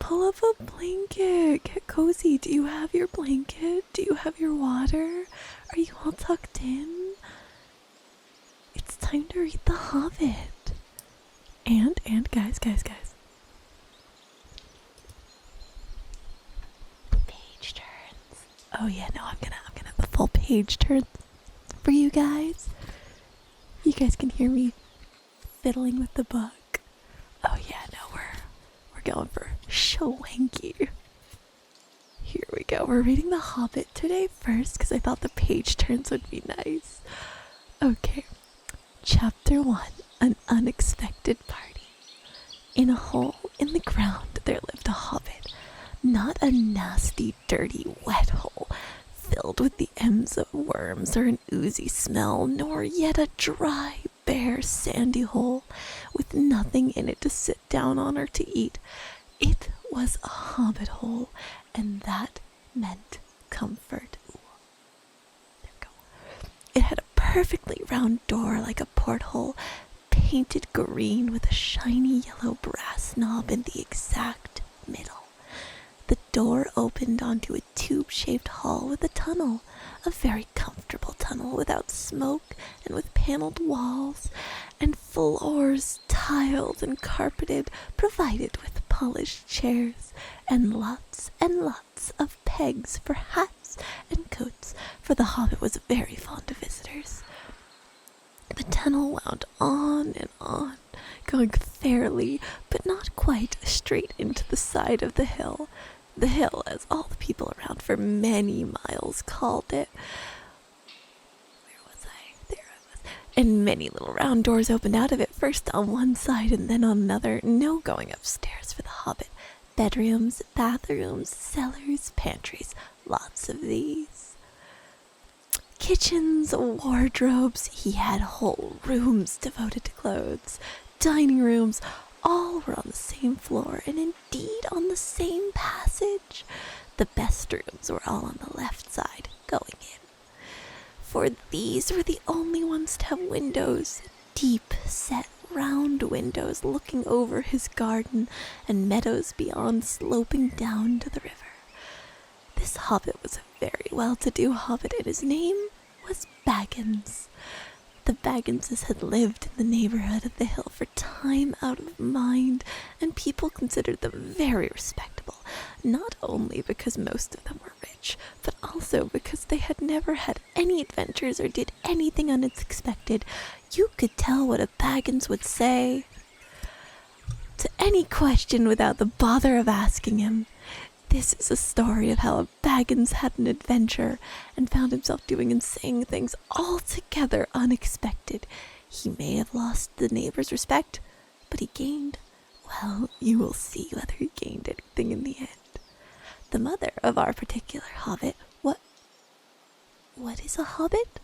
pull up a blanket. Get cozy. Do you have your blanket? Do you have your water? Are you all tucked in? It's time to read The Hobbit. And guys. Page turns. Oh yeah, no, I'm gonna have the full page turns for you guys. You guys can hear me fiddling with the book. Oh yeah, no, we're going for schwanky. Here we go. We're reading The Hobbit today first because I thought the page turns would be nice. Okay. Chapter 1, An Unexpected Party. In a hole in the ground there lived a hobbit. Not a nasty, dirty, wet hole, filled with the ends of worms or an oozy smell, nor yet a dry, bare, sandy hole, with nothing in it to sit down on or to eat. It was a hobbit hole, and that meant comfort. Ooh. There we go. It had a perfectly round door like a porthole, painted green with a shiny yellow brass knob in the exact middle. The door opened onto a tube-shaped hall with a tunnel, a very comfortable tunnel without smoke and with paneled walls and floors tiled and carpeted, provided with polished chairs and lots of pegs for hats and coats, for the hobbit was very fond of visitors. The tunnel wound on and on, going fairly, but not quite, straight into the side of the hill. The hill, as all the people around for many miles called it. Where was I? There I was. And many little round doors opened out of it, first on one side and then on another. No going upstairs for the hobbit. Bedrooms, bathrooms, cellars, pantries, lots of these. Kitchens, wardrobes, he had whole rooms devoted to clothes. Dining rooms, all were on the same floor, and indeed on the same passage. The best rooms were all on the left side, going in. For these were the only ones to have windows, deep-set round windows looking over his garden and meadows beyond sloping down to the river. This hobbit was a very well-to-do hobbit, and his name was Baggins. The Bagginses had lived in the neighborhood of the hill for time out of mind, and people considered them very respectable, not only because most of them were rich, but also because they had never had any adventures or did anything unexpected. You could tell what a Baggins would say to any question without the bother of asking him. This is a story of how a Baggins had an adventure and found himself doing and saying things altogether unexpected. He may have lost the neighbor's respect, but he gained, well, you will see whether he gained anything in the end. The mother of our particular hobbit, what is a hobbit?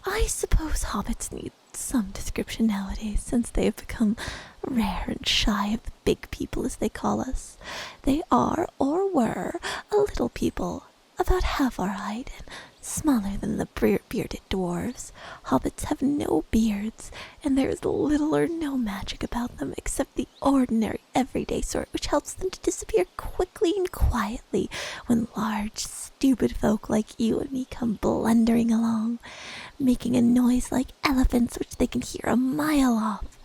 I suppose hobbits need some description nowadays, since they have become rare and shy of the big people, as they call us. They are, or were, a little people, about half our height, and smaller than the bearded dwarves. Hobbits have no beards, and there is little or no magic about them, except the ordinary, everyday sort, which helps them to disappear quickly and quietly when large, stupid folk like you and me come blundering along, making a noise like elephants which they can hear a mile off.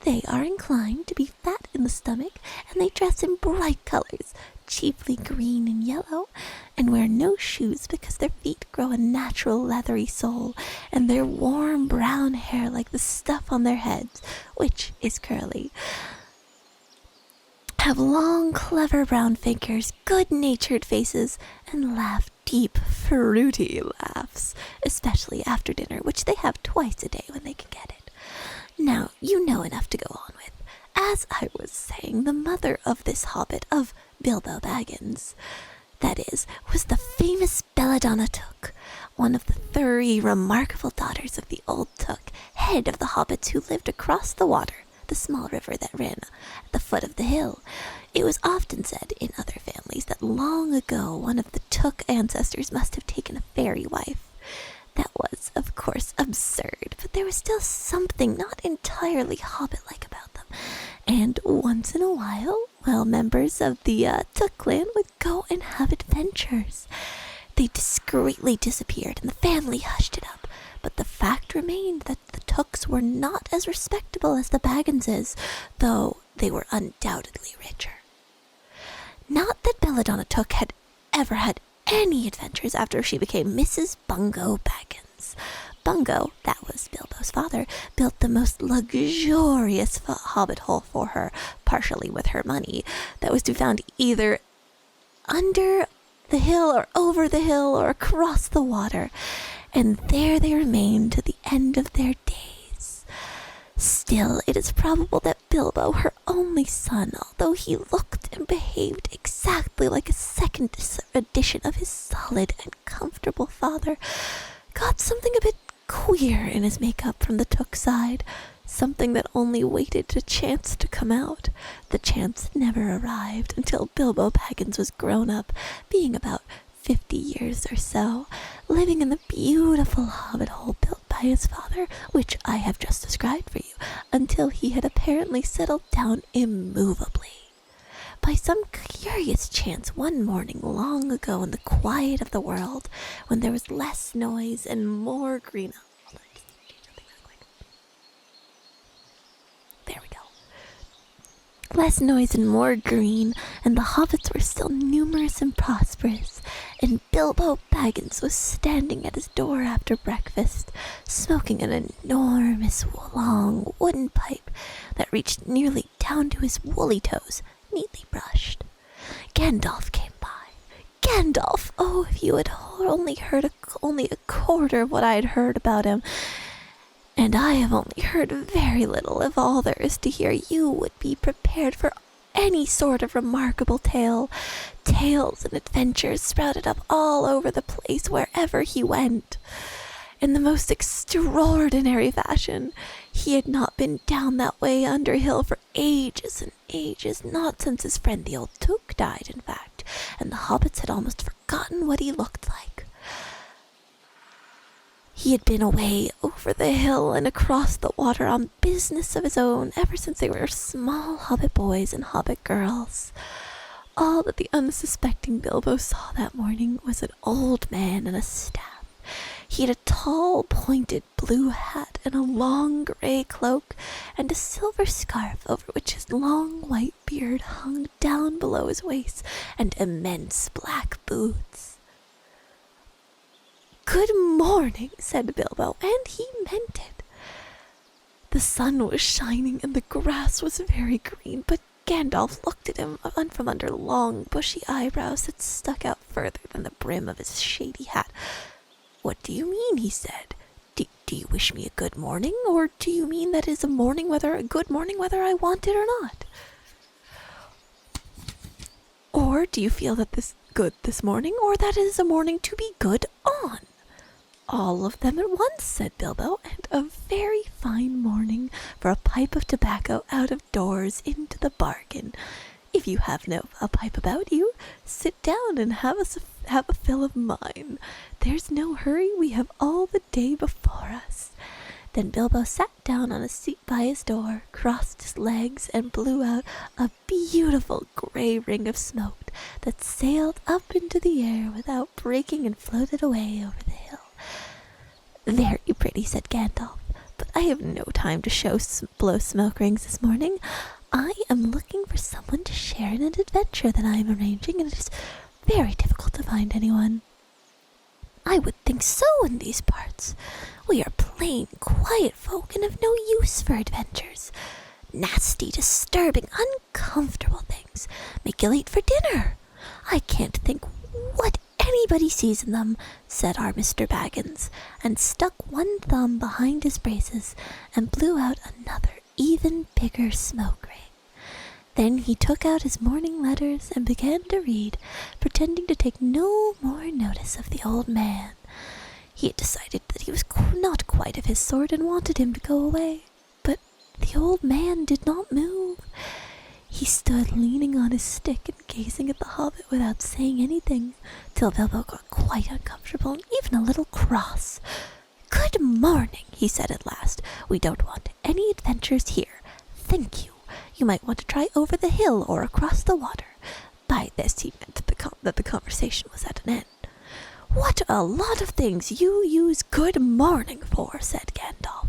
They are inclined to be fat in the stomach, and they dress in bright colors, chiefly green and yellow, and wear no shoes because their feet grow a natural leathery sole, and their warm brown hair like the stuff on their heads, which is curly, have long, clever brown figures, good-natured faces, and laugh deep, fruity laughs, especially after dinner, which they have twice a day when they can get it. Now, you know enough to go on with. As I was saying, the mother of this hobbit, of Bilbo Baggins, that is, was the famous Belladonna Took, one of the 3 remarkable daughters of the old Took, head of the hobbits who lived across the water, the small river that ran at the foot of the hill. It was often said in other families that long ago one of the Took ancestors must have taken a fairy wife. That was, of course, absurd, but there was still something not entirely hobbit-like about them, and once in a while, well, members of the Took clan would go and have adventures. They discreetly disappeared and the family hushed it up, but the fact remained that the Tooks were not as respectable as the Bagginses, though they were undoubtedly richer. Not that Belladonna Took had ever had any adventures after she became Mrs. Bungo Baggins. Bungo, that was Bilbo's father, built the most luxurious hobbit hole for her, partially with her money, that was to be found either under the hill or over the hill or across the water, and there they remained to the end of their days. Still, it is probable that Bilbo, her only son, although he looked and behaved exactly like a second edition of his solid and comfortable father, got something a bit queer in his makeup from the Took side, something that only waited a chance to come out. The chance never arrived until Bilbo Baggins was grown up, being about 50 years or so, living in the beautiful hobbit hole built by his father, which I have just described for you, until he had apparently settled down immovably. By some curious chance, one morning long ago in the quiet of the world, when there was less noise and more green... There we go. Less noise and more green, and the hobbits were still numerous and prosperous, and Bilbo Baggins was standing at his door after breakfast, smoking an enormous long wooden pipe that reached nearly down to his woolly toes, neatly brushed. Gandalf came by. Gandalf! Oh, if you had only heard only a quarter of what I had heard about him, and I have only heard very little of all there is to hear, you would be prepared for any sort of remarkable tale. Tales and adventures sprouted up all over the place wherever he went. In the most extraordinary fashion. He had not been down that way Underhill for ages and ages, not since his friend the old Took died, in fact, and the hobbits had almost forgotten what he looked like. He had been away over the hill and across the water on business of his own ever since they were small hobbit boys and hobbit girls. All that the unsuspecting Bilbo saw that morning was an old man and a staff. He had a tall, pointed blue hat and a long gray cloak, and a silver scarf over which his long white beard hung down below his waist, and immense black boots. "Good morning," said Bilbo, and he meant it. The sun was shining and the grass was very green, but Gandalf looked at him from under long, bushy eyebrows that stuck out further than the brim of his shady hat. "What do you mean?" he said. Do you wish me a good morning, or do you mean that is a good morning whether I want it or not? Or do you feel that this good this morning, or that it is a morning to be good on?" "All of them at once," said Bilbo, "and a very fine morning for a pipe of tobacco out of doors into the bargain. If you have a pipe about you, sit down and have a fill of mine. There's no hurry, we have all the day before us." Then Bilbo sat down on a seat by his door, crossed his legs, and blew out a beautiful grey ring of smoke that sailed up into the air without breaking and floated away over the hill. "Very pretty," said Gandalf, "but I have no time to blow smoke rings this morning. I am looking for someone to share in an adventure that I am arranging, and it is very difficult to find anyone." "I would think so in these parts. We are plain, quiet folk and have no use for adventures. Nasty, disturbing, uncomfortable things make you late for dinner. I can't think what anybody sees in them," said our Mr. Baggins, and stuck one thumb behind his braces and blew out another even bigger smoke ring. Then he took out his morning letters and began to read, pretending to take no more notice of the old man. He had decided that he was not quite of his sort and wanted him to go away, but the old man did not move. He stood leaning on his stick and gazing at the hobbit without saying anything, till Bilbo got quite uncomfortable and even a little cross. "Good morning," he said at last. "We don't want any adventures here. Thank you. You might want to try over the hill or across the water." By this he meant that the conversation was at an end. "What a lot of things you use good morning for," said Gandalf.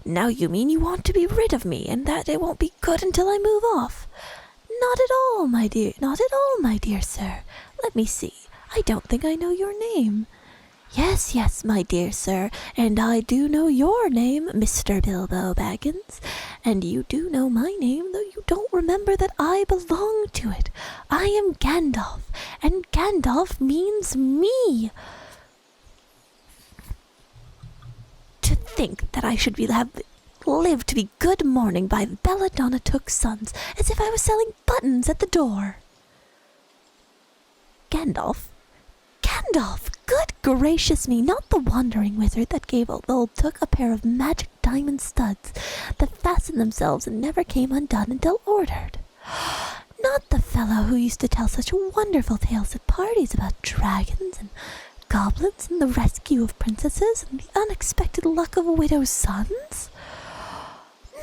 "Now you mean you want to be rid of me, and that it won't be good until I move off." Not at all, my dear sir. Let me see. I don't think I know your name." "Yes, yes, my dear sir, and I do know your name, Mr. Bilbo Baggins, and you do know my name, though you don't remember that I belong to it. I am Gandalf, and Gandalf means me." "To think that I should have lived to be good morning by Belladonna Took's sons, as if I was selling buttons at the door." Gandalf, good gracious me, not the wandering wizard that gave old Took a pair of magic diamond studs that fastened themselves and never came undone until ordered. Not the fellow who used to tell such wonderful tales at parties about dragons and goblins and the rescue of princesses and the unexpected luck of a widow's sons.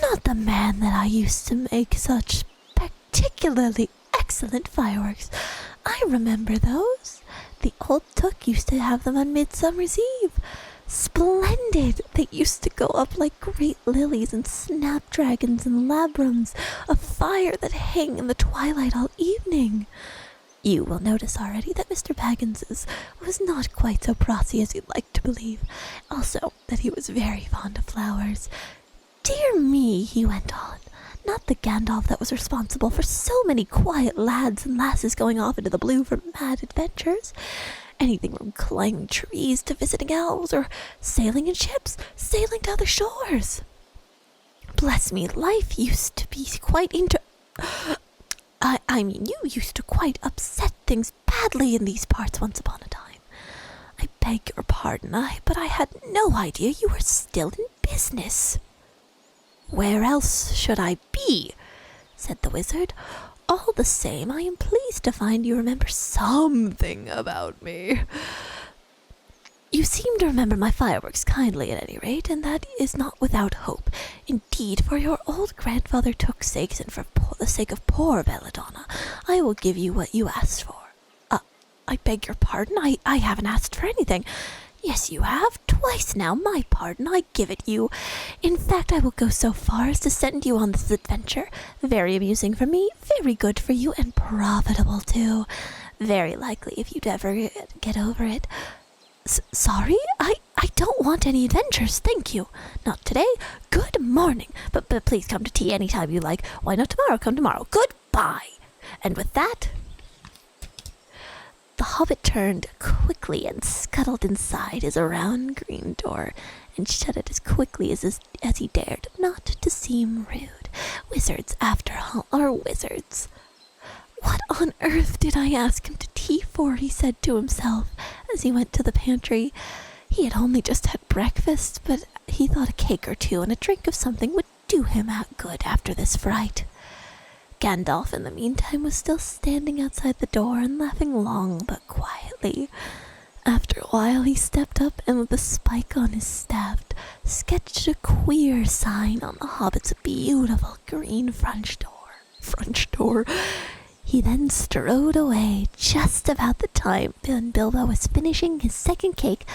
Not the man that I used to make such particularly excellent fireworks. I remember those. The old Took used to have them on Midsummer's Eve. Splendid! They used to go up like great lilies and snapdragons and labrums of fire that hang in the twilight all evening. You will notice already that Mr. Baggins's was not quite so prosy as you'd like to believe. Also, that he was very fond of flowers. Dear me, he went on, not the Gandalf that was responsible for so many quiet lads and lasses going off into the blue for mad adventures. Anything from climbing trees to visiting elves or sailing in ships, sailing to other shores. Bless me, life used to be quite you used to quite upset things badly in these parts once upon a time. I beg your pardon, but I had no idea you were still in business." "Where else should I be?" said the wizard. "All the same, I am pleased to find you remember something about me. You seem to remember my fireworks kindly at any rate, and that is not without hope. Indeed, for your old grandfather Took's sake, and for the sake of poor Belladonna, I will give you what you asked for." I beg your pardon, I haven't asked for anything." "Yes, you have. Twice now. My pardon. I give it you. In fact, I will go so far as to send you on this adventure. Very amusing for me, very good for you, and profitable too. Very likely if you'd ever get over it." Sorry? I don't want any adventures, thank you. Not today. Good morning. But please come to tea any time you like. Why not tomorrow? Come tomorrow. Goodbye." And with that, the hobbit turned quickly and scuttled inside his round green door and shut it as quickly as he dared, not to seem rude. Wizards, after all, are wizards. "What on earth did I ask him to tea for?" he said to himself as he went to the pantry. He had only just had breakfast, but he thought a cake or two and a drink of something would do him good after this fright. Gandalf, in the meantime, was still standing outside the door and laughing long but quietly. After a while he stepped up and with a spike on his staff sketched a queer sign on the hobbit's beautiful green French door. He then strode away just about the time when Bilbo was finishing his second cake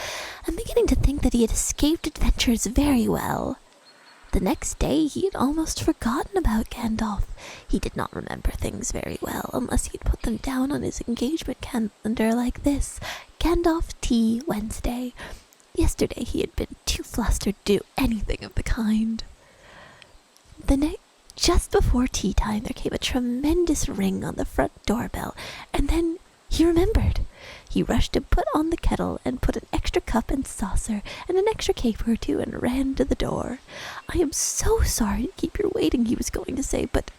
and beginning to think that he had escaped adventures very well. The next day he had almost forgotten about Gandalf. He did not remember things very well unless he'd put them down on his engagement calendar like this: Gandalf tea Wednesday. Yesterday he had been too flustered to do anything of the kind. Just before tea time there came a tremendous ring on the front doorbell, and then he remembered. He rushed and put on the kettle and put an extra cup and saucer and an extra cake or two and ran to the door. "I am so sorry to keep you waiting," he was going to say, but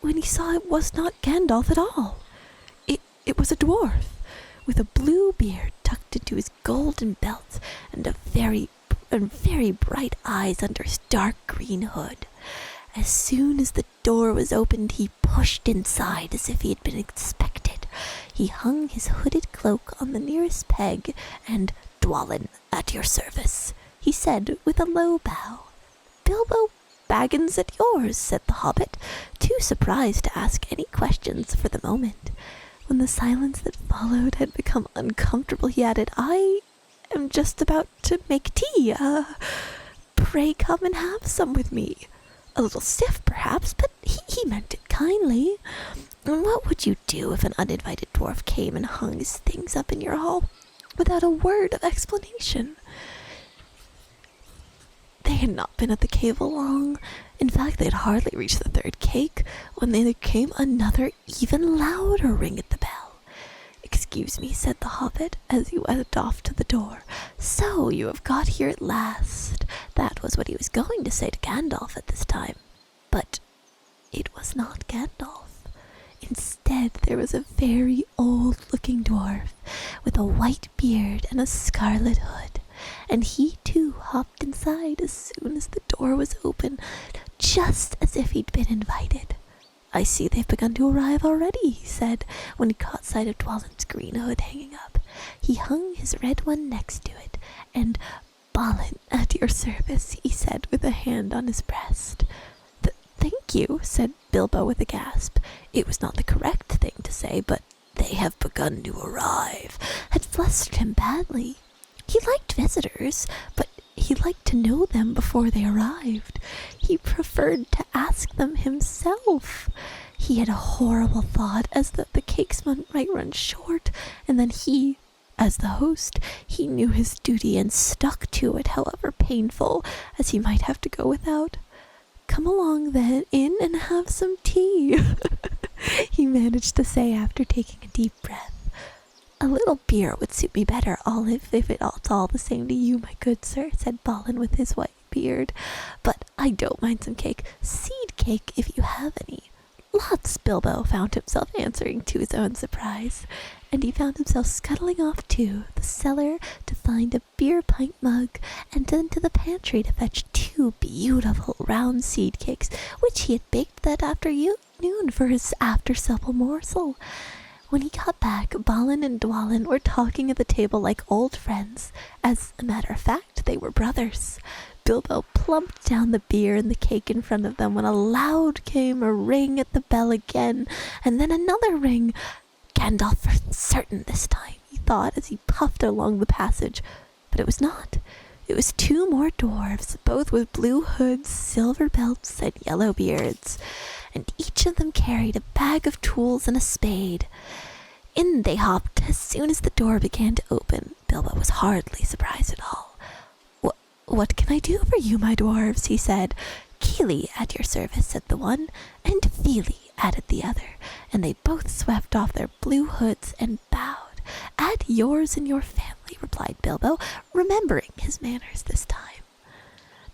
when he saw it was not Gandalf at all. It was a dwarf with a blue beard tucked into his golden belt and very bright eyes under his dark green hood. As soon as the door was opened, he pushed inside as if he had been expected. He hung his hooded cloak on the nearest peg, and "Dwalin, at your service," he said with a low bow. "Bilbo Baggins at yours, said the Hobbit, too surprised to ask any questions for the moment. When the silence that followed had become uncomfortable, he added, I am just about to make tea. Pray come and have some with me. A little stiff, perhaps, but he meant it kindly. And what would you do if an uninvited dwarf came and hung his things up in your hall without a word of explanation? They had not been at the cave long. In fact, they had hardly reached the third cake when there came another, even louder ring at the bell. Excuse me, said the Hobbit, as he went off to the door. So you have got here at last. That was what he was going to say to Gandalf at this time. But it was not Gandalf. Instead, there was a very old-looking dwarf with a white beard and a scarlet hood, and he too hopped inside as soon as the door was open, just as if he'd been invited. I see they've begun to arrive already, he said, when he caught sight of Dwalin's green hood hanging up. He hung his red one next to it, and Balin, at your service, he said with a hand on his breast. Thank you, said Bilbo with a gasp. It was not the correct thing to say, but they have begun to arrive had flustered him badly. He liked visitors, but he liked to know them before they arrived. He preferred to ask them himself. He had a horrible thought as that the cakes might run short, and then he, as the host, he knew his duty and stuck to it, however painful as he might have to go without. Come along then in and have some tea, he managed to say after taking a deep breath. A little beer would suit me better, Olive, if it's all the same to you, my good sir, said Balin with his white beard. But I don't mind some cake, seed cake if you have any. Lots, Bilbo found himself answering to his own surprise, and he found himself scuttling off to the cellar to find a beer pint mug, and then to the pantry to fetch 2 beautiful round seed cakes, which he had baked that afternoon for his after-supper morsel. When he got back, Balin and Dwalin were talking at the table like old friends. As a matter of fact, they were brothers. Bilbo plumped down the beer and the cake in front of them when aloud came a ring at the bell again, and then another ring. Gandalf for certain this time, he thought as he puffed along the passage. But it was not. It was 2 more dwarves, both with blue hoods, silver belts, and yellow beards, and each of them carried a bag of tools and a spade. In they hopped as soon as the door began to open. Bilbo was hardly surprised at all. What can I do for you, my dwarves? He said. Keely, at your service, said the one, and Feely, added the other, and they both swept off their blue hoods and bowed. At yours and your family, replied Bilbo, remembering his manners this time.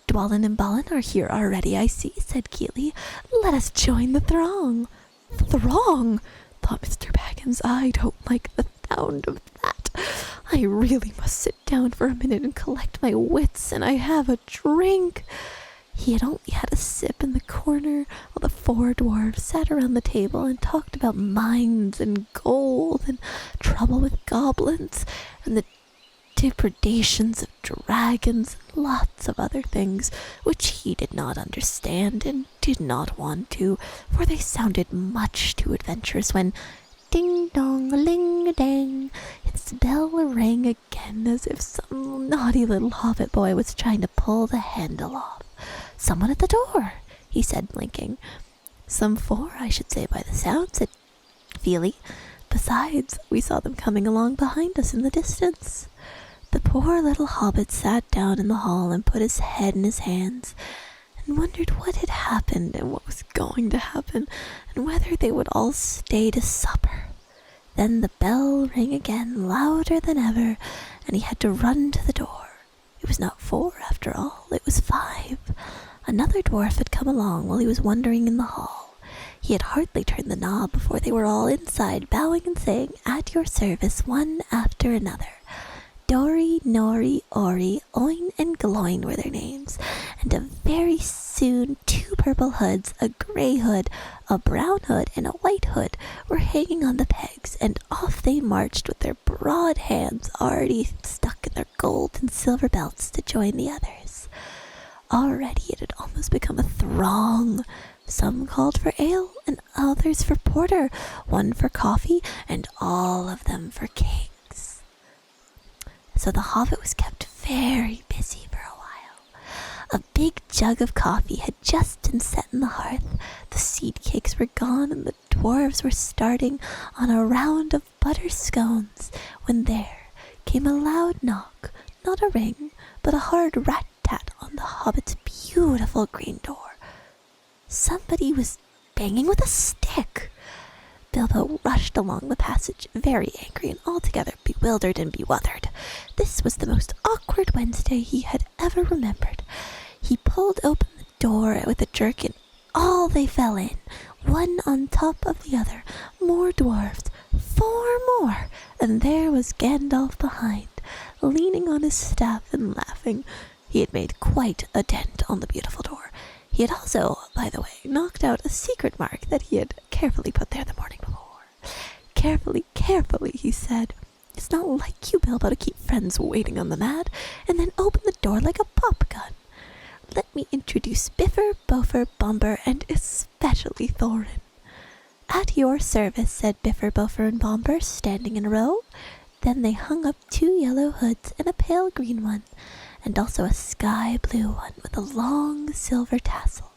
Dwalin and Balin are here already, I see, said Keely. Let us join the throng. Throng, thought Mr. Baggins. I don't like the sound of that. I really must sit down for a minute and collect my wits, and I have a drink. He had only had a sip in the corner while the 4 dwarves sat around the table and talked about mines and gold and trouble with goblins and the depredations of dragons and lots of other things which he did not understand and did not want to, for they sounded much too adventurous when ding-dong-a-ling-a-dang, its bell rang again as if some naughty little hobbit boy was trying to pull the handle off. Someone at the door, he said, blinking. Some 4, I should say by the sound, said Feely. Besides, we saw them coming along behind us in the distance. The poor little hobbit sat down in the hall and put his head in his hands, and wondered what had happened and what was going to happen, and whether they would all stay to supper. Then the bell rang again, louder than ever, and he had to run to the door. It was not 4 after all, it was 5. Another dwarf had come along while he was wandering in the hall. He had hardly turned the knob before they were all inside, bowing and saying, at your service, one after another. Dori, Nori, Ori, Oin, and Gloin were their names, and very soon 2 purple hoods, a grey hood, a brown hood, and a white hood were hanging on the pegs, and off they marched with their broad hands already stuck in their gold and silver belts to join the others. Already it had almost become a throng. Some called for ale, and others for porter, one for coffee, and all of them for cakes. So the Hobbit was kept very busy for a while. A big jug of coffee had just been set in the hearth, the seed cakes were gone, and the dwarves were starting on a round of butter scones, when there came a loud knock, not a ring, but a hard rat-tat on the Hobbit's beautiful green door. Somebody was banging with a stick. Bilbo rushed along the passage, very angry and altogether bewildered and bewildered. This was the most awkward Wednesday he had ever remembered. He pulled open the door with a jerk, and all they fell in, one on top of the other. More dwarfs, 4 more, and there was Gandalf behind, leaning on his staff and laughing. He had made quite a dent on the beautiful door. He had also, by the way, knocked out a secret mark that he had carefully put there the morning before. Carefully, carefully, he said. It's not like you, Bilbo, to keep friends waiting on the mat, and then open the door like a pop gun. Let me introduce Bifur, Bofer, Bomber, and especially Thorin. At your service, said Bifur, Bofer, and Bomber, standing in a row. Then they hung up 2 yellow hoods and a pale green one, and also a sky blue one with a long silver tassel.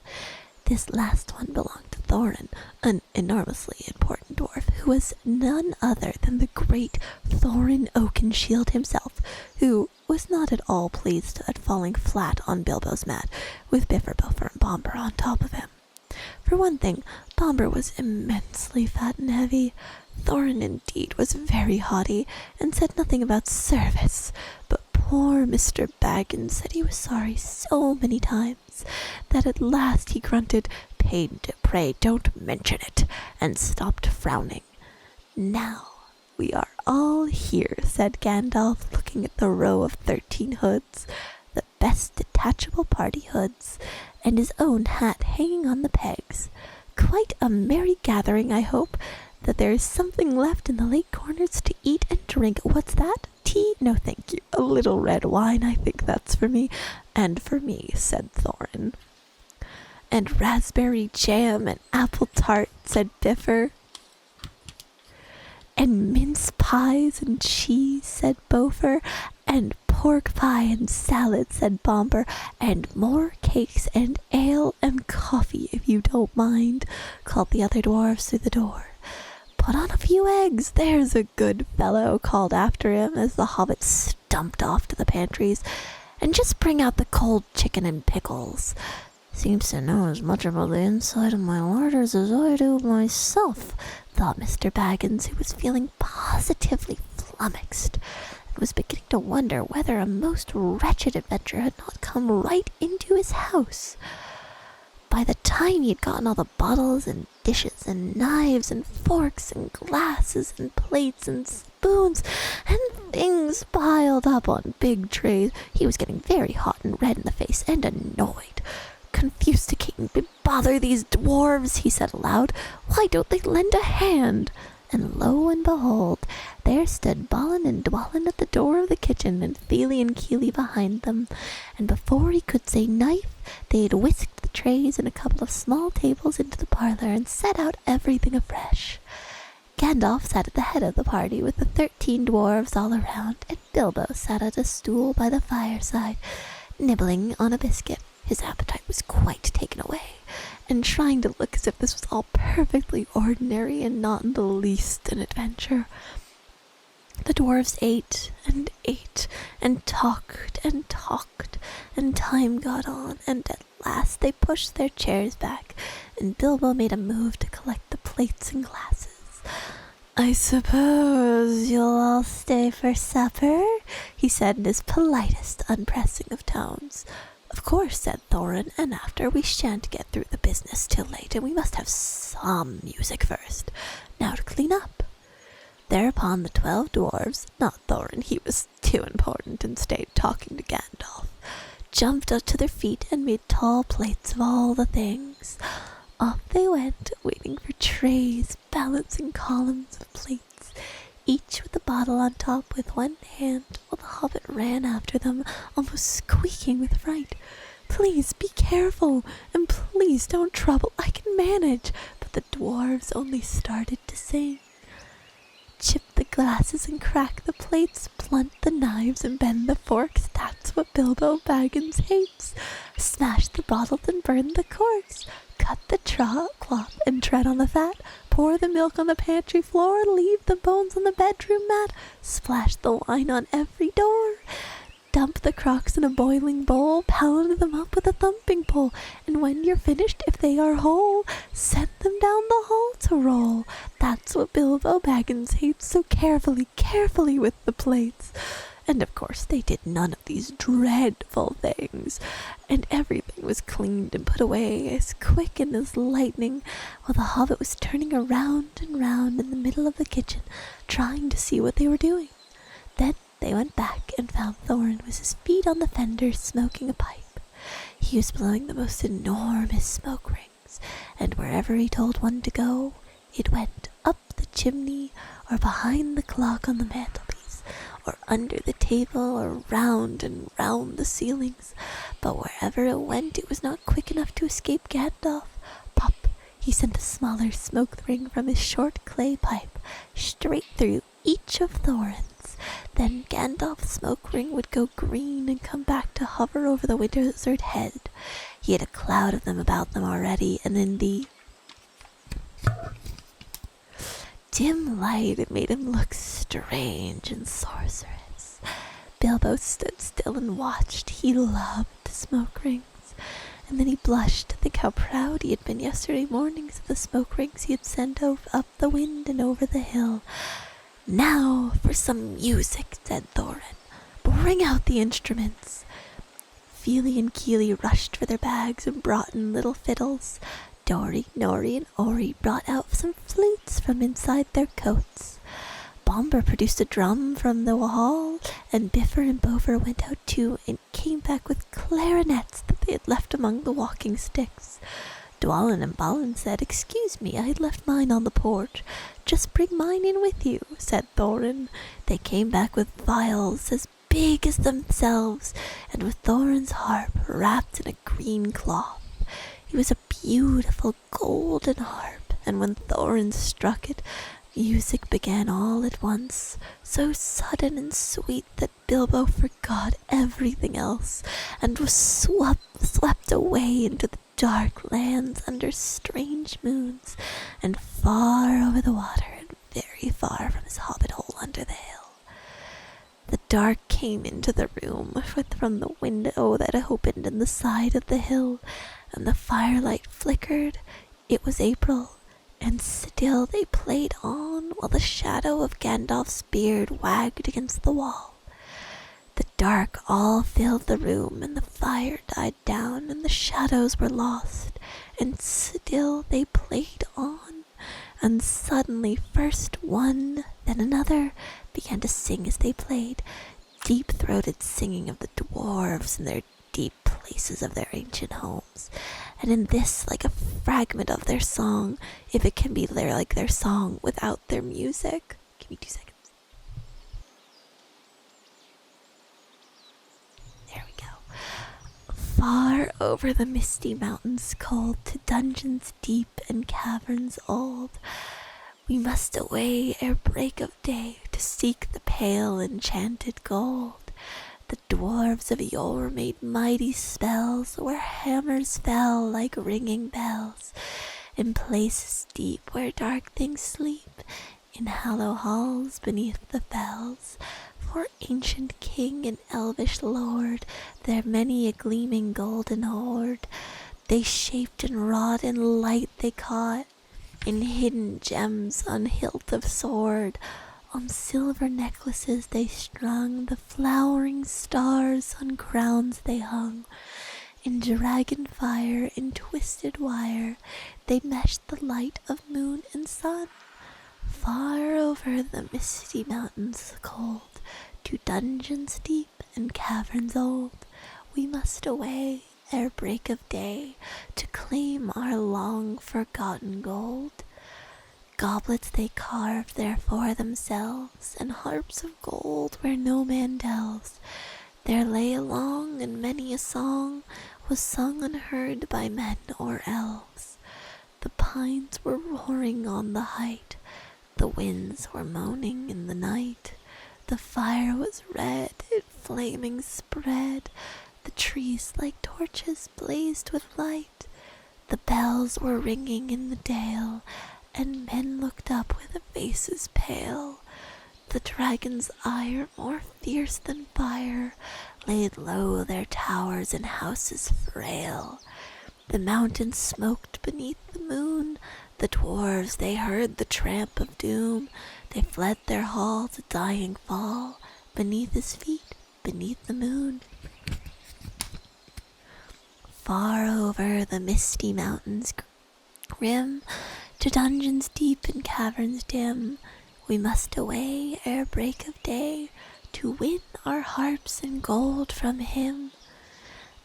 This last one belonged to Thorin, an enormously important dwarf, who was none other than the great Thorin Oakenshield himself, who was not at all pleased at falling flat on Bilbo's mat, with Bifur, Bofer, and Bomber on top of him. For one thing, Bomber was immensely fat and heavy. Thorin indeed was very haughty, and said nothing about service, but poor Mr. Baggins said he was sorry so many times, that at last he grunted, Pray don't mention it," and stopped frowning. "Now we are all here," said Gandalf, looking at the row of 13 hoods, the best detachable party hoods, and his own hat hanging on the pegs. "Quite a merry gathering, I hope. That there is something left in the late corners to eat and drink. What's that? Tea? No, thank you. A little red wine, I think that's for me." "And for me," said Thorin. "And raspberry jam and apple tart," said Bifur. "And mince pies and cheese," said Bofer. "And pork pie and salad," said Bomber. "And more cakes and ale and coffee, if you don't mind," called the other dwarfs through the door. "Put on a few eggs, there's a good fellow," called after him as the Hobbit stumped off to the pantries. "And just bring out the cold chicken and pickles." "Seems to know as much about the inside of my larders as I do myself," thought Mr. Baggins, who was feeling positively flummoxed, and was beginning to wonder whether a most wretched adventure had not come right into his house. By the time he had gotten all the bottles and dishes and knives and forks and glasses and plates and spoons and things piled up on big trays, he was getting very hot and red in the face and annoyed. "Confused to King, bother these dwarves," he said aloud. "Why don't they lend a hand?" And lo and behold, there stood Balin and Dwalin at the door of the kitchen, and Fili and Kili behind them, and before he could say knife, they had whisked the trays and a couple of small tables into the parlor and set out everything afresh. Gandalf sat at the head of the party with the 13 dwarves all around, and Bilbo sat at a stool by the fireside, nibbling on a biscuit. His appetite was quite taken away, and trying to look as if this was all perfectly ordinary and not in the least an adventure. The dwarves ate and ate and talked, and time got on, and at last they pushed their chairs back, and Bilbo made a move to collect the plates and glasses. "I suppose you'll all stay for supper?" he said in his politest unpressing of tones. "Of course," said Thorin, "and after we shan't get through the business till late, and we must have some music first. Now to clean up." Thereupon the 12 dwarves, not Thorin, he was too important and stayed talking to Gandalf, jumped up to their feet and made tall plates of all the things. Off they went, waiting for trays, balancing columns of plates, each with a bottle on top with one hand, while the Hobbit ran after them, almost squeaking with fright. Please be careful, and please don't trouble. I can manage. But the dwarves only started to sing. Chip the glasses and crack the plates, blunt the knives and bend the forks. That's what Bilbo Baggins hates. Smash the bottles and burn the corks. Cut the cloth and tread on the fat. Pour the milk on the pantry floor. Leave the bones on the bedroom mat. Splash the wine on every door. Dump the crocks in a boiling bowl. Pound them up with a thumping pole. And when you're finished, if they are whole, send them down the hall to roll. That's what Bilbo Baggins hates, so carefully, carefully with the plates. And of course they did none of these dreadful things, and everything was cleaned and put away as quick and as lightning, while the Hobbit was turning around and round in the middle of the kitchen, trying to see what they were doing. Then they went back and found Thorin with his feet on the fender, smoking a pipe. He was blowing the most enormous smoke rings, and wherever he told one to go, it went up the chimney, or behind the clock on the mantelpiece, or under the table, or round and round the ceilings. But wherever it went, it was not quick enough to escape Gandalf. Pop! He sent a smaller smoke ring from his short clay pipe straight through each of Thorin's. Then Gandalf's smoke ring would go green and come back to hover over the wizard's head. He had a cloud of them about them already, and in the dim light it made him look strange and sorcerous. Bilbo stood still and watched. He loved smoke rings. And then he blushed to think how proud he had been yesterday mornings of the smoke rings he had sent up the wind and over the hill. Now for some music, said Thorin. Bring out the instruments. Fili and Kili rushed for their bags and brought in little fiddles. Dori, Nori, and Ori brought out some flutes from inside their coats. Bomber produced a drum from the wall, and Biffer and Bover went out too and came back with clarinets that they had left among the walking sticks. Dwalin and Balin said, Excuse me, I had left mine on the porch. Just bring mine in with you, said Thorin. They came back with vials as big as themselves, and with Thorin's harp wrapped in a green cloth. It was a beautiful golden harp, and when Thorin struck it, music began all at once, so sudden and sweet that Bilbo forgot everything else, and was swept away into the dark lands under strange moons, and far over the water, and very far from his hobbit hole under the hill. The dark came into the room from the window that opened in the side of the hill, and the firelight flickered. It was April, and still they played on while the shadow of Gandalf's beard wagged against the wall. The dark all filled the room, and the fire died down, and the shadows were lost, and still they played on. And suddenly first one, then another, began to sing as they played, deep-throated singing of the dwarves in their deep places of their ancient homes. And in this, like a fragment of their song, if it can be like their song without their music. Give me 2 seconds. There we go. Far over the misty mountains cold, to dungeons deep and caverns old, we must away ere break of day, to seek the pale enchanted gold. The dwarves of yore made mighty spells, where hammers fell like ringing bells, in places deep where dark things sleep, in hollow halls beneath the fells. For ancient king and elvish lord, there many a gleaming golden hoard, they shaped and wrought in light they caught, in hidden gems on hilt of sword. On silver necklaces they strung, the flowering stars on crowns they hung. In dragon fire, in twisted wire, they meshed the light of moon and sun. Far over the misty mountains cold, to dungeons deep and caverns old, we must away ere break of day, to claim our long forgotten gold. Goblets they carved there for themselves, and harps of gold where no man delves. There lay a long and many a song, was sung unheard by men or elves. The pines were roaring on the height, the winds were moaning in the night. The fire was red, it flaming spread, the trees like torches blazed with light. The bells were ringing in the dale, and men looked up with faces pale. The dragon's ire, more fierce than fire, laid low their towers and houses frail. The mountains smoked beneath the moon, the dwarves, they heard the tramp of doom. They fled their hall to dying fall, beneath his feet, beneath the moon. Far over the misty mountains grim, to dungeons deep and caverns dim, we must away ere break of day, to win our harps and gold from him.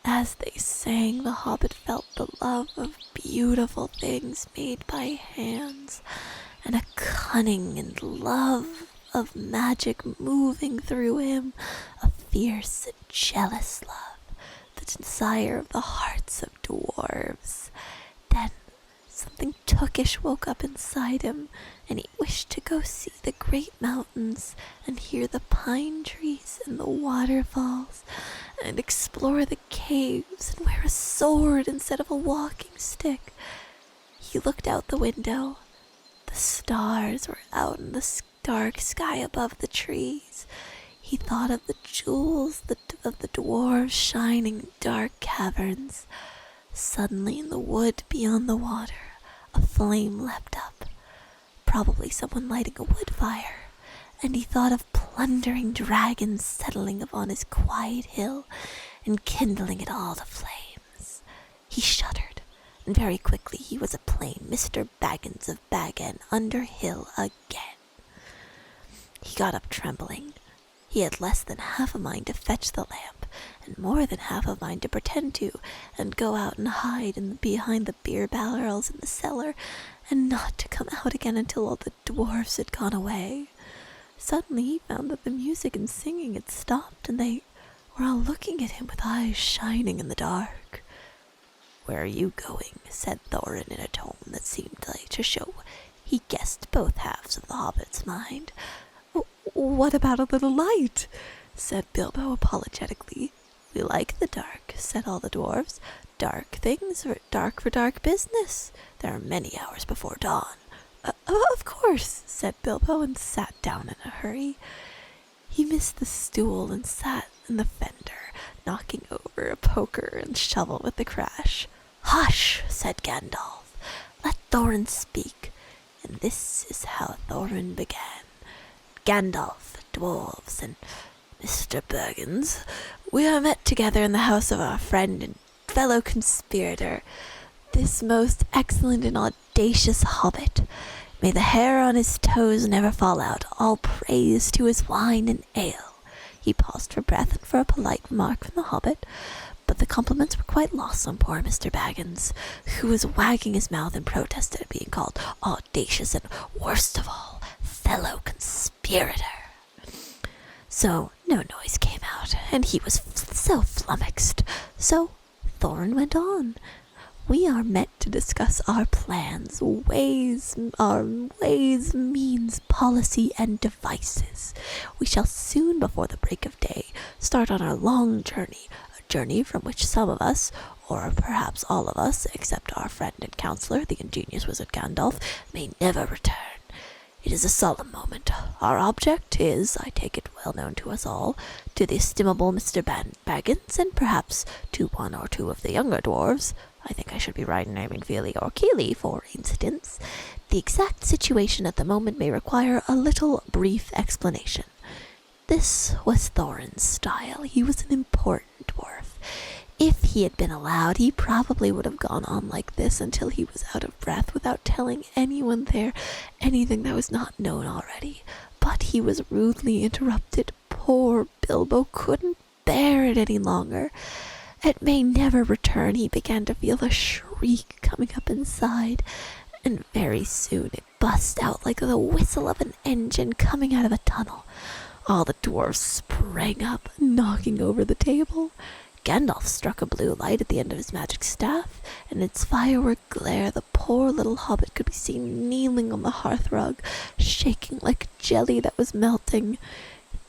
As they sang, the hobbit felt the love of beautiful things made by hands, and a cunning and love of magic moving through him, a fierce and jealous love, the desire of the hearts of dwarves. Then something tookish woke up inside him, and he wished to go see the great mountains, and hear the pine trees and the waterfalls, and explore the caves, and wear a sword instead of a walking stick. He looked out the window. The stars were out in the dark sky above the trees. He thought of the jewels of the dwarves shining in dark caverns. Suddenly in the wood beyond the water, a flame leapt up, probably someone lighting a wood fire, and he thought of plundering dragons settling upon his quiet hill and kindling it all to flames. He shuddered, and very quickly he was a plain Mr. Baggins of Bag End under hill again. He got up trembling. He had less than half a mind to fetch the lamp, and more than half a mind to pretend to, and go out and hide behind the beer barrels in the cellar, and not to come out again until all the dwarfs had gone away. Suddenly he found that the music and singing had stopped, and they were all looking at him with eyes shining in the dark. "Where are you going?" said Thorin in a tone that seemed like to show he guessed both halves of the hobbit's mind. "What about a little light?" said Bilbo apologetically. "We like the dark," said all the dwarves. "Dark things are dark for dark business. There are many hours before dawn." Of course," said Bilbo, and sat down in a hurry. He missed the stool and sat in the fender, knocking over a poker and shovel with a crash. "Hush," said Gandalf. "Let Thorin speak." And this is how Thorin began. "Gandalf, dwarves, and Mr. Baggins, we are met together in the house of our friend and fellow conspirator, this most excellent and audacious hobbit. May the hair on his toes never fall out. All praise to his wine and ale." He paused for breath and for a polite remark from the hobbit, but the compliments were quite lost on poor Mr. Baggins, who was wagging his mouth and protested at being called audacious and, worst of all, fellow conspirator. So no noise came out, and he was so flummoxed. So Thorin went on. "We are met to discuss our plans, our ways, means, policy, and devices. We shall soon, before the break of day, start on our long journey, a journey from which some of us, or perhaps all of us, except our friend and counselor, the ingenious wizard Gandalf, may never return. It is a solemn moment. Our object is, I take it well known to us all, to the estimable Mr. Baggins, and perhaps to one or two of the younger dwarves. I think I should be right in naming Feely or Keely, for instance. The exact situation at the moment may require a little brief explanation." This was Thorin's style. He was an important dwarf. If he had been allowed, he probably would have gone on like this until he was out of breath, without telling anyone there anything that was not known already. But he was rudely interrupted. Poor Bilbo couldn't bear it any longer. It may never return. He began to feel a shriek coming up inside, and very soon it bust out like the whistle of an engine coming out of a tunnel. All the dwarfs sprang up, knocking over the table. Gandalf struck a blue light at the end of his magic staff, and in its firework glare the poor little hobbit could be seen kneeling on the hearthrug, shaking like jelly that was melting.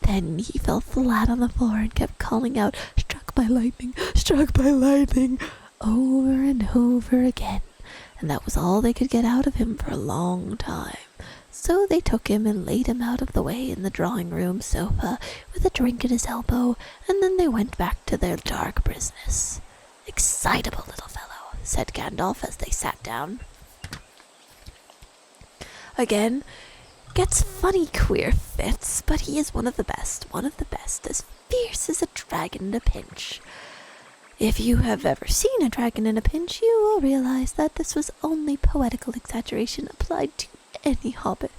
Then he fell flat on the floor and kept calling out, "Struck by lightning, struck by lightning," over and over again, and that was all they could get out of him for a long time. So they took him and laid him out of the way in the drawing-room sofa with a drink at his elbow, and then they went back to their dark business. "Excitable little fellow," said Gandalf as they sat down. "Again, gets funny queer fits, but he is one of the best, as fierce as a dragon in a pinch." If you have ever seen a dragon in a pinch, you will realize that this was only poetical exaggeration applied to any hobbit,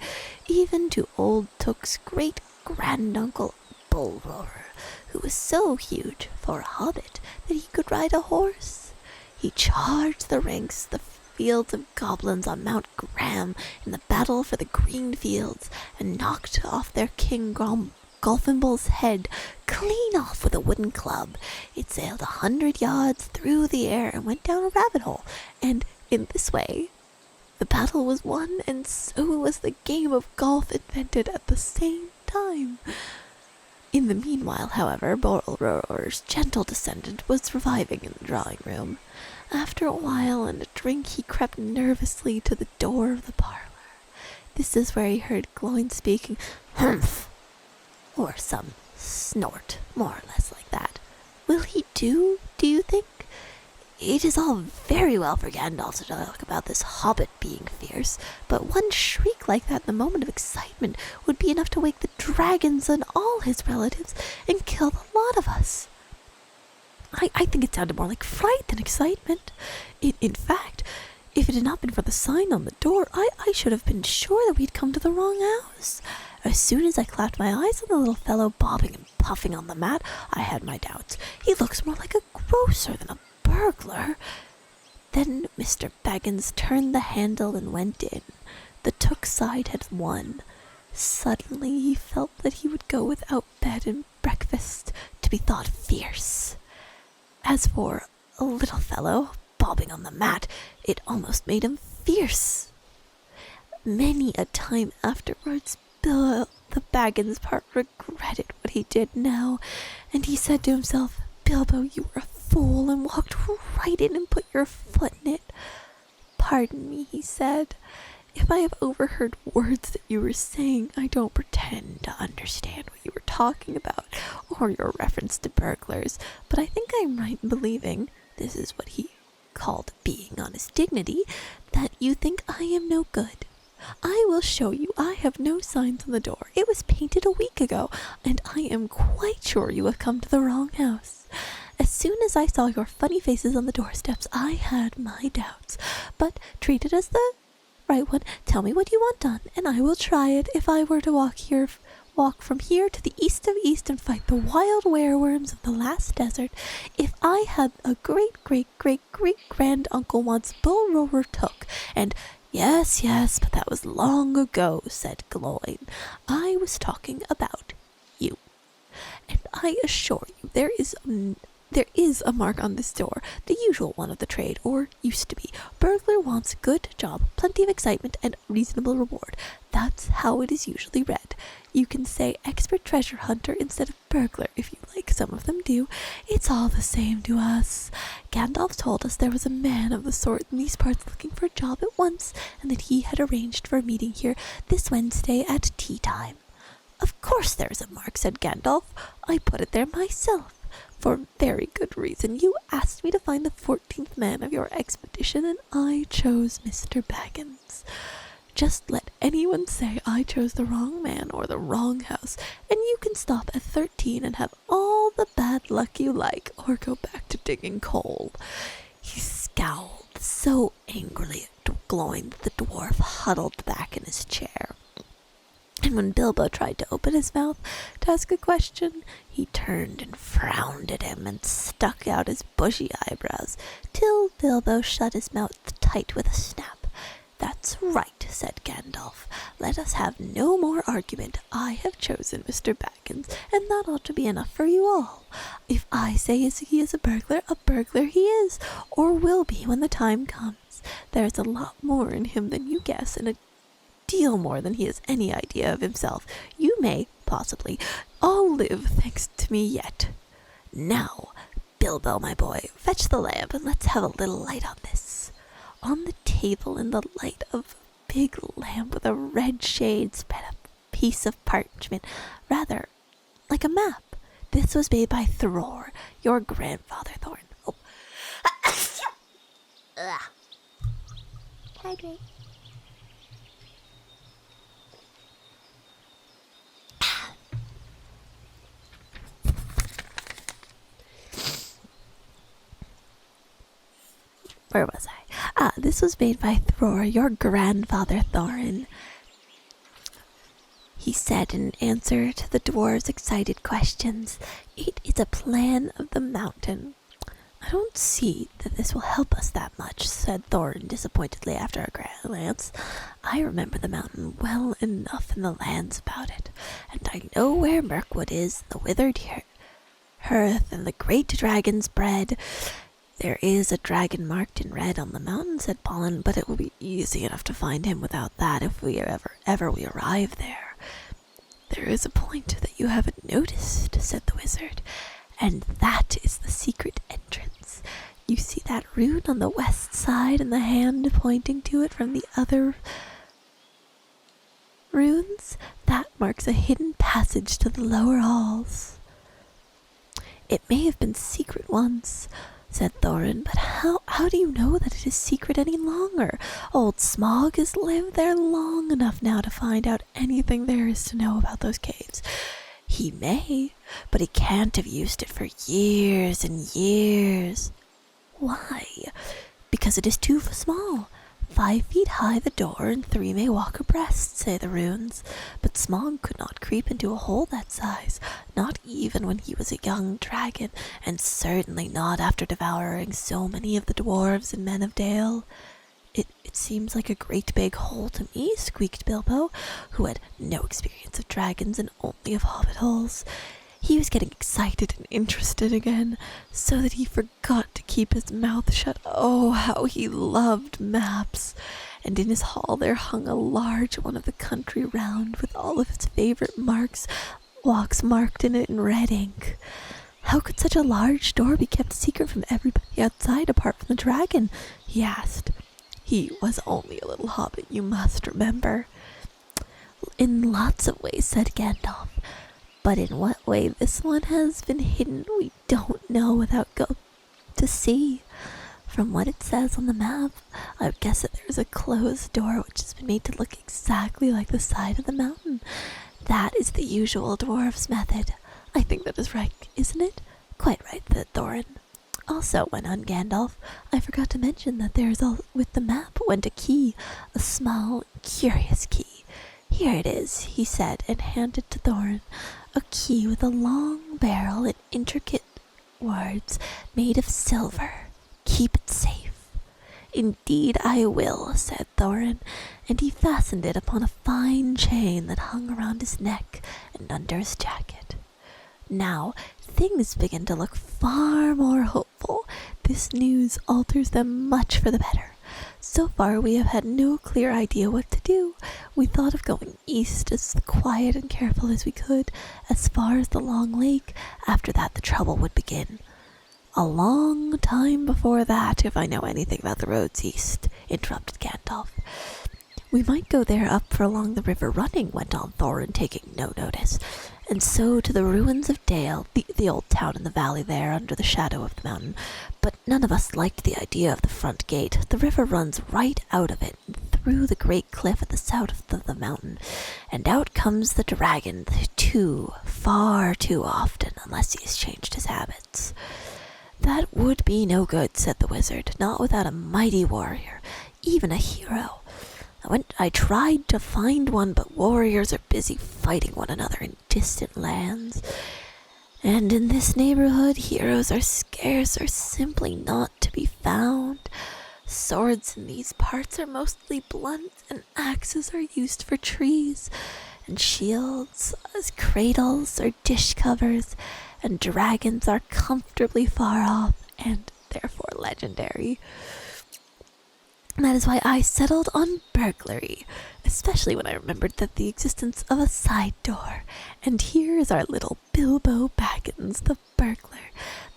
even to old Took's great-granduncle Bullroarer, who was so huge for a hobbit that he could ride a horse. He charged the ranks, the fields of goblins on Mount Graham in the battle for the green fields, and knocked off their king Golfinbull's head clean off with a wooden club. It sailed 100 yards through the air and went down a rabbit hole, and in this way the battle was won, and so was the game of golf invented at the same time. In the meanwhile, however, Bullroarer's gentle descendant was reviving in the drawing-room. After a while and a drink, he crept nervously to the door of the parlor. This is where he heard Gloin speaking, "Humph," or some snort, more or less like that. Will he do you think? It is all very well for Gandalf to talk about this hobbit being fierce, but one shriek like that in the moment of excitement would be enough to wake the dragons and all his relatives and kill the lot of us. I think it sounded more like fright than excitement. In fact, if it had not been for the sign on the door, I should have been sure that we'd come to the wrong house. As soon as I clapped my eyes on the little fellow bobbing and puffing on the mat, I had my doubts. He looks more like a grocer than a burglar. Then Mr. Baggins turned the handle and went in. The Took side had won. Suddenly he felt that he would go without bed and breakfast to be thought fierce. As for a little fellow bobbing on the mat, it almost made him fierce. Many a time afterwards, Bill the Baggins part regretted what he did now, and he said to himself, "Bilbo, you were a fool and walked right in and put your foot in it." "Pardon me," he said. "If I have overheard words that you were saying, I don't pretend to understand what you were talking about, or your reference to burglars, but I think I am right in believing," this is what he called being on his dignity, "that you think I am no good. I will show you. I have no signs on the door. It was painted a week ago, and I am quite sure you have come to the wrong house. As soon as I saw your funny faces on the doorsteps, I had my doubts, but treat it as the right one. Tell me what you want done, and I will try it. If I were to walk from here to the east of east and fight the wild wereworms of the last desert, if I had a great-great-great-great-grand-uncle once Bullroarer Took, and—" Yes, but that was long ago," said Gloin. "I was talking about you. And I assure you there is a mark on this door, the usual one of the trade, or used to be. Burglar wants good job, plenty of excitement, and reasonable reward. That's how it is usually read. You can say expert treasure hunter instead of burglar if you like. Some of them do. It's all the same to us. Gandalf told us there was a man of the sort in these parts looking for a job at once, and that he had arranged for a meeting here this Wednesday at tea time." "Of course there is a mark," said Gandalf. "I put it there myself. For very good reason. You asked me to find the 14th man of your expedition, and I chose Mr. Baggins. Just let anyone say I chose the wrong man or the wrong house, and you can stop at 13 and have all the bad luck you like, or go back to digging coal." He scowled so angrily at Gloin that the dwarf huddled back in his chair. And when Bilbo tried to open his mouth to ask a question, he turned and frowned at him and stuck out his bushy eyebrows, till Bilbo shut his mouth tight with a snap. "That's right," said Gandalf. "Let us have no more argument. I have chosen Mr. Baggins, and that ought to be enough for you all. If I say he is a burglar he is, or will be when the time comes. There's a lot more in him than you guess, and a deal more than he has any idea of himself. You may, possibly, all live thanks to me yet. Now, Bilbo, my boy, fetch the lamp, and let's have a little light on this." On the table, in the light of a big lamp with a red shade, spread a piece of parchment, rather like a map. This was made by Thror, your grandfather, Thorin. Oh. Hydrate. Where was I? This was made by Thror, your grandfather, Thorin. He said in answer to the dwarves' excited questions, "It is a plan of the mountain." "I don't see that this will help us that much," said Thorin disappointedly after a glance. "I remember the mountain well enough in the lands about it, and I know where Mirkwood is, the withered hearth, and the great dragon's bread." "There is a dragon marked in red on the mountain," said Pollen, "but it will be easy enough to find him without that if we ever we arrive there." "There is a point that you haven't noticed," said the wizard, "and that is the secret entrance. You see that rune on the west side and the hand pointing to it from the other runes? That marks a hidden passage to the lower halls." "It may have been secret once," said Thorin, "but how do you know that it is secret any longer? Old Smaug has lived there long enough now to find out anything there is to know about those caves." "He may, but he can't have used it for years and years." "Why?" "Because it is too small. 5 feet high the door, and 3 may walk abreast, say the runes. But Smaug could not creep into a hole that size, not even when he was a young dragon, and certainly not after devouring so many of the dwarves and men of Dale." It seems like a great big hole to me," squeaked Bilbo, who had no experience of dragons and only of hobbit holes. He was getting excited and interested again, so that he forgot to keep his mouth shut. Oh, how he loved maps! And in his hall there hung a large one of the country round, with all of its favorite walks marked in it in red ink. "How could such a large door be kept secret from everybody outside apart from the dragon?" he asked. "He was only a little hobbit, you must remember." "In lots of ways," said Gandalf. "But in what way this one has been hidden we don't know without go to see. From what it says on the map, I would guess that there is a closed door which has been made to look exactly like the side of the mountain. That is the usual dwarf's method. I think that is right, isn't it?" "Quite right," said Thorin. "Also," went on Gandalf, "I forgot to mention that there is with the map went a key, a small, curious key. Here it is," he said, and handed to Thorin. "A key with a long barrel and intricate words made of silver. Keep it safe." "Indeed I will," said Thorin, and he fastened it upon a fine chain that hung around his neck and under his jacket. Now, things begin to look far more hopeful. This news alters them much for the better. So far we have had no clear idea what to do. We thought of going east as quiet and careful as we could, as far as the Long Lake. After that the trouble would begin. "A long time before that, if I know anything about the roads east," interrupted Gandalf. "We might go there up for along the river running," went on Thorin, taking no notice. "And so to the ruins of Dale, the old town in the valley there under the shadow of the mountain. But none of us liked the idea of the front gate. The river runs right out of it, through the great cliff at the south of the mountain, and out comes the dragon far too often, unless he has changed his habits." "That would be no good," said the wizard, "not without a mighty warrior, even a hero. I tried to find one, but warriors are busy fighting one another in distant lands. And in this neighborhood, heroes are scarce or simply not to be found. Swords in these parts are mostly blunt, and axes are used for trees, and shields as cradles or dish covers, and dragons are comfortably far off and therefore legendary. That is why I settled on burglary, especially when I remembered that the existence of a side door. And here is our little Bilbo Baggins, the burglar,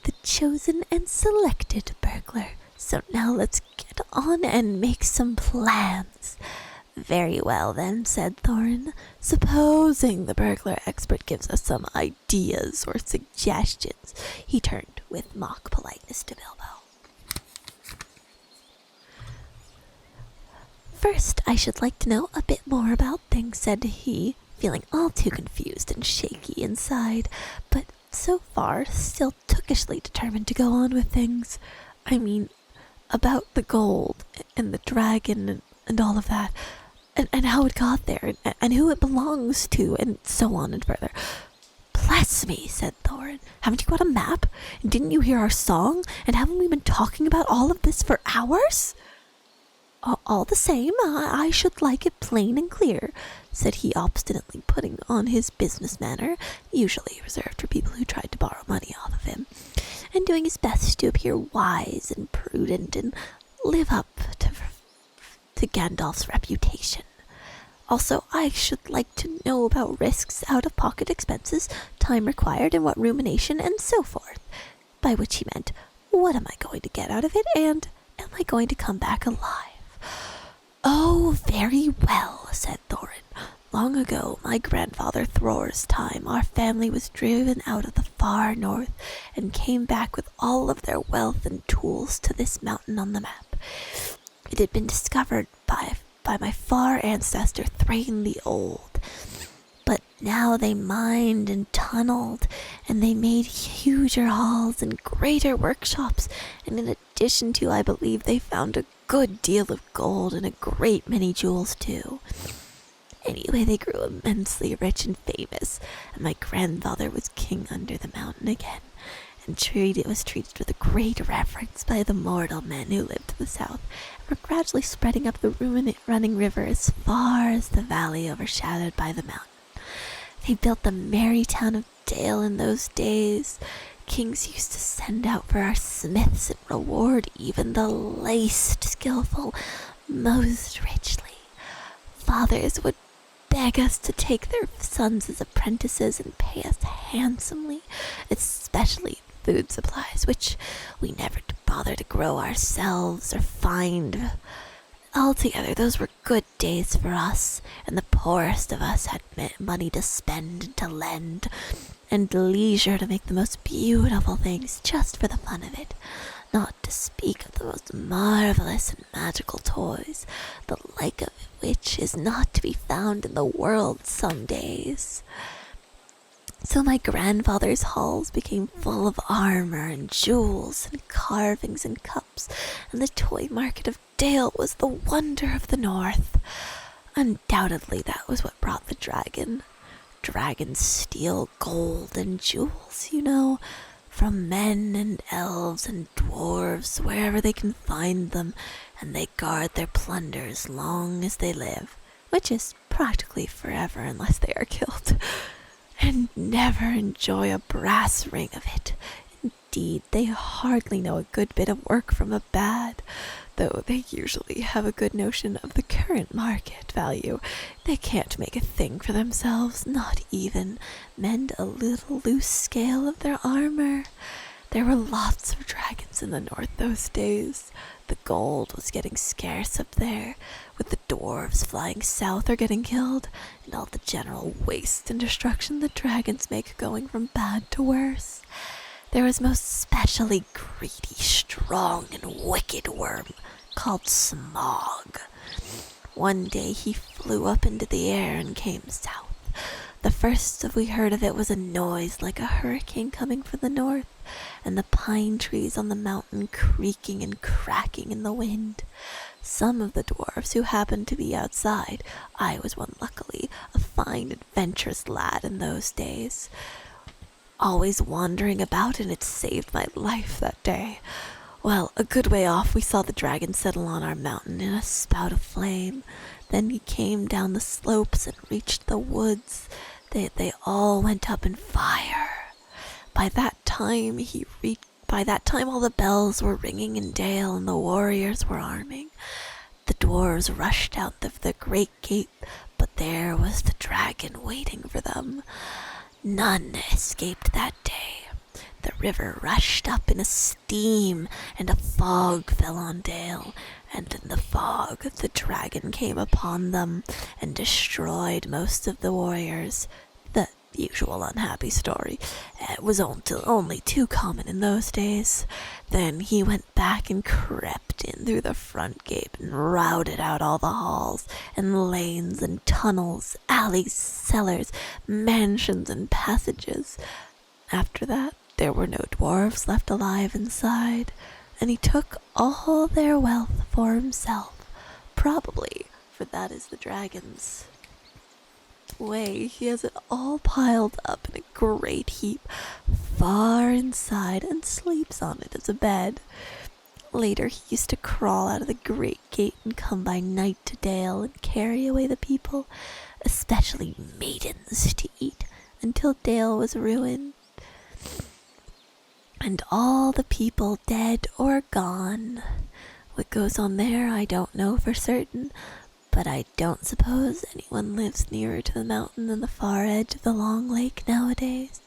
the chosen and selected burglar. So now let's get on and make some plans. Very well then, said Thorin. Supposing the burglar expert gives us some ideas or suggestions. He turned with mock politeness to Bilbo. First, I should like to know a bit more about things, said he, feeling all too confused and shaky inside, but so far still tookishly determined to go on with things. I mean, about the gold and the dragon and all of that, and how it got there, and who it belongs to, and so on and further. Bless me, said Thorin. Haven't you got a map? And didn't you hear our song? And haven't we been talking about all of this for hours? All the same, I should like it plain and clear, said he obstinately, putting on his business manner, usually reserved for people who tried to borrow money off of him, and doing his best to appear wise and prudent and live up to Gandalf's reputation. Also, I should like to know about risks, out-of-pocket expenses, time required, and what rumination, and so forth. By which he meant, what am I going to get out of it, and am I going to come back alive? Oh, very well, said Thorin. Long ago, my grandfather Thror's time, our family was driven out of the far north and came back with all of their wealth and tools to this mountain on the map. It had been discovered by my far ancestor Thrain the Old. But now they mined and tunneled, and they made huger halls and greater workshops, and in addition to, I believe, they found a good deal of gold and a great many jewels too. Anyway, they grew immensely rich and famous, and my grandfather was king under the mountain again, and was treated with a great reverence by the mortal men who lived to the south, and were gradually spreading up the running river as far as the valley overshadowed by the mountain. They built the merry town of Dale in those days. Kings used to send out for our smiths and reward even the least skillful most richly. Fathers would beg us to take their sons as apprentices and pay us handsomely, especially food supplies, which we never bother to grow ourselves or find. Altogether, those were good days for us, and the poorest of us had money to spend and to lend, and leisure to make the most beautiful things just for the fun of it, not to speak of the most marvelous and magical toys, the like of which is not to be found in the world some days. So my grandfather's halls became full of armor and jewels and carvings and cups, and the toy market of Dale was the wonder of the north. Undoubtedly that was what brought the dragon. Dragons steal gold and jewels, you know, from men and elves and dwarves, wherever they can find them, and they guard their plunder as long as they live, which is practically forever unless they are killed, and never enjoy a brass ring of it. Indeed, they hardly know a good bit of work from a bad, though they usually have a good notion of the current market value. They can't make a thing for themselves, not even mend a little loose scale of their armor. There were lots of dragons in the north those days. The gold was getting scarce up there, with the dwarves flying south or getting killed, and all the general waste and destruction the dragons make going from bad to worse. There was most specially greedy, strong, and wicked worm called Smog. One day he flew up into the air and came south. The first we heard of it was a noise like a hurricane coming from the north, and the pine trees on the mountain creaking and cracking in the wind. Some of the dwarfs who happened to be outside, I was one luckily, a fine adventurous lad in those days, always wandering about, and it saved my life that day. Well, a good way off, we saw the dragon settle on our mountain in a spout of flame. Then he came down the slopes and reached the woods. They all went up in fire. By that time, all the bells were ringing in Dale and the warriors were arming. The dwarves rushed out of the great gate, but there was the dragon waiting for them. None escaped that day. The river rushed up in a steam, and a fog fell on Dale, and in the fog the dragon came upon them and destroyed most of the warriors. The usual unhappy story. It was only too common in those days. Then he went back and crept in through the front gate and routed out all the halls and lanes and tunnels, alleys, cellars, mansions, and passages. After that, there were no dwarves left alive inside, and he took all their wealth for himself. Probably, for that is the dragon's way. He has it all piled up in a great heap far inside and sleeps on it as a bed. Later, he used to crawl out of the great gate and come by night to Dale and carry away the people, especially maidens, to eat, until Dale was ruined. And all the people dead or gone. What goes on there I don't know for certain, but I don't suppose anyone lives nearer to the mountain than the far edge of the long lake nowadays.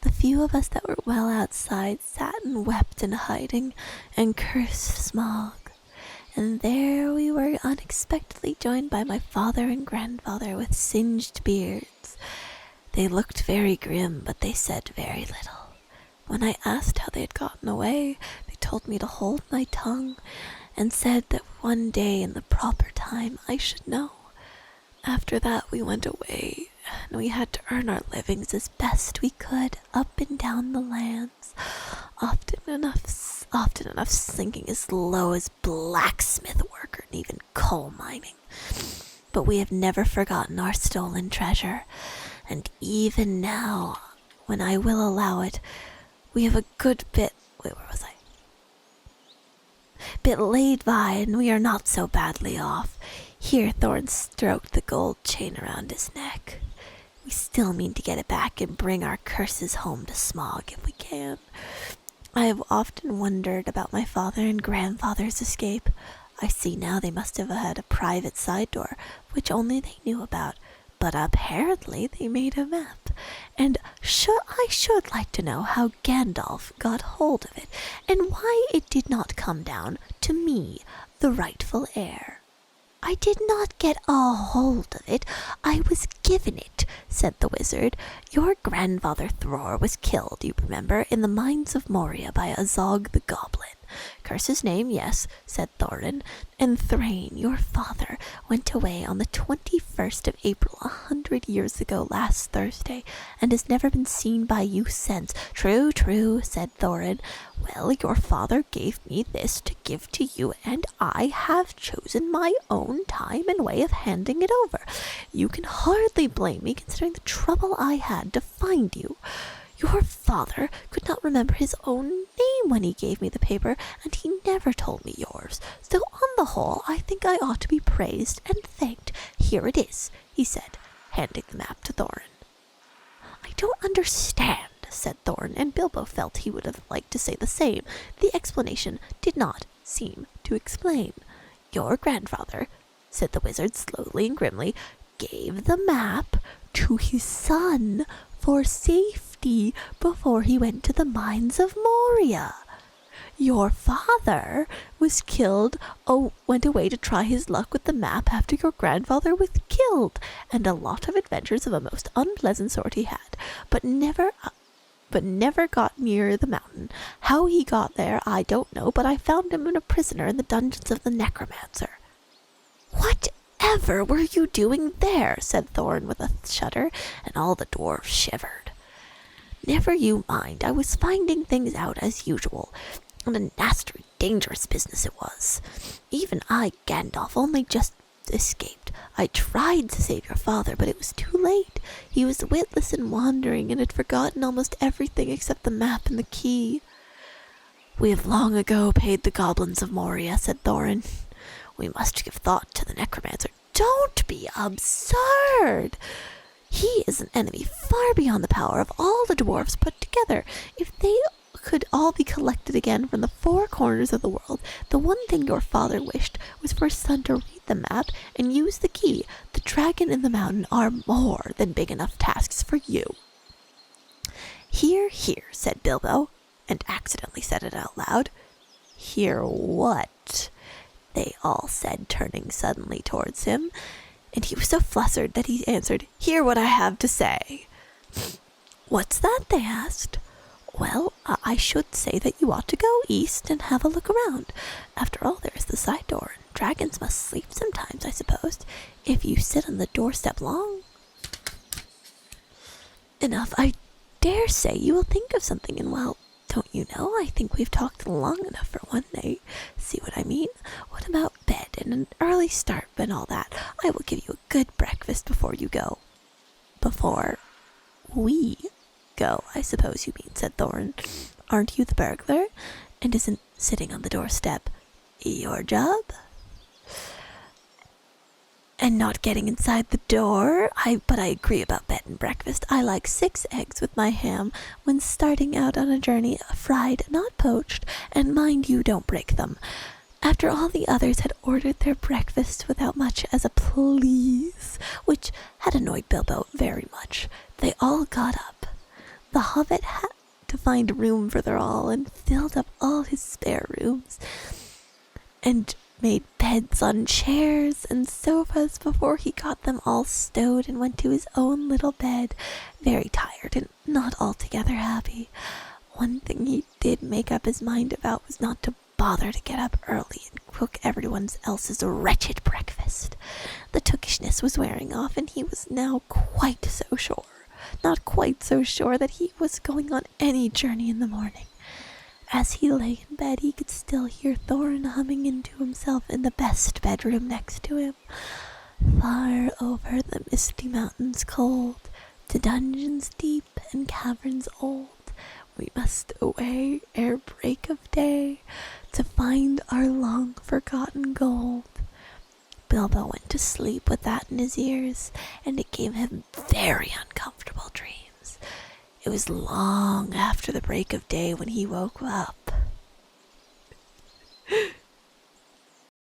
The few of us that were well outside sat and wept in hiding and cursed Smog. And there we were unexpectedly joined by my father and grandfather with singed beards. They looked very grim, but they said very little. When I asked how they had gotten away, they told me to hold my tongue and said that one day in the proper time I should know. After that we went away, and we had to earn our livings as best we could up and down the lands, often enough sinking as low as blacksmith work or even coal mining. But we have never forgotten our stolen treasure, and even now, when I will allow it, we have a good bit laid by, and we are not so badly off. Here Thorn stroked the gold chain around his neck. We still mean to get it back and bring our curses home to Smog if we can. I have often wondered about my father and grandfather's escape. I see now they must have had a private side door, which only they knew about. But apparently they made a map, and I should like to know how Gandalf got hold of it, and why it did not come down to me, the rightful heir. I did not get a hold of it, I was given it, said the wizard. Your grandfather Thror was killed, you remember, in the mines of Moria by Azog the Goblin. Curse his name, yes, said Thorin, and Thrain, your father, went away on the 21st of April 100 years ago last Thursday, and has never been seen by you since. True, true, said Thorin. Well, your father gave me this to give to you, and I have chosen my own time and way of handing it over. You can hardly blame me, considering the trouble I had to find you. Your father could not remember his own name when he gave me the paper, and he never told me yours. So on the whole, I think I ought to be praised and thanked. Here it is, he said, handing the map to Thorin. I don't understand, said Thorin, and Bilbo felt he would have liked to say the same. The explanation did not seem to explain. Your grandfather, said the wizard slowly and grimly, gave the map to his son for safety before he went to the mines of Moria. Your father was killed, went away to try his luck with the map after your grandfather was killed, and a lot of adventures of a most unpleasant sort he had, but never got near the mountain. How he got there I don't know, but I found him a prisoner in the dungeons of the necromancer. Whatever were you doing there? Said Thorin with a shudder, and all the dwarfs shivered. Never you mind, I was finding things out as usual, and a nasty, dangerous business it was. Even I, Gandalf, only just escaped. I tried to save your father, but it was too late. He was witless and wandering, and had forgotten almost everything except the map and the key. We have long ago paid the goblins of Moria, said Thorin. We must give thought to the necromancer. Don't be absurd! He is an enemy far beyond the power of all the dwarves put together. If they could all be collected again from the four corners of the world, the one thing your father wished was for his son to read the map and use the key. The dragon and the mountain are more than big enough tasks for you. Hear, hear, said Bilbo, and accidentally said it out loud. Hear what? They all said, turning suddenly towards him, and he was so flustered that he answered, Hear what I have to say. What's that? They asked. Well, I should say that you ought to go east and have a look around. After all, there is the side door, and dragons must sleep sometimes, I suppose, if you sit on the doorstep long. Enough, I dare say you will think of something, and well, don't you know, I think we've talked long enough for one night. See what I mean? What about bed and an early start and all that? I will give you a good breakfast before you go. Before we go, I suppose you mean, said Thorin. Aren't you the burglar? And isn't sitting on the doorstep your job? And not getting inside the door? But I agree about bed and breakfast. I like 6 eggs with my ham when starting out on a journey, fried, not poached, and mind you don't break them. After all the others had ordered their breakfast without much as a please, which had annoyed Bilbo very much, they all got up. The Hobbit had to find room for them all and filled up all his spare rooms, and made beds on chairs and sofas before he got them all stowed and went to his own little bed, very tired and not altogether happy. One thing he did make up his mind about was not to bother to get up early and cook everyone else's wretched breakfast. The tookishness was wearing off, and he was now not quite so sure that he was going on any journey in the morning. As he lay in bed, he could still hear Thorin humming into himself in the best bedroom next to him. Far over the misty mountains cold, to dungeons deep and caverns old, we must away ere break of day, to find our long-forgotten gold. Bilbo went to sleep with that in his ears, and it gave him very uncomfortable dreams. It was long after the break of day when he woke up,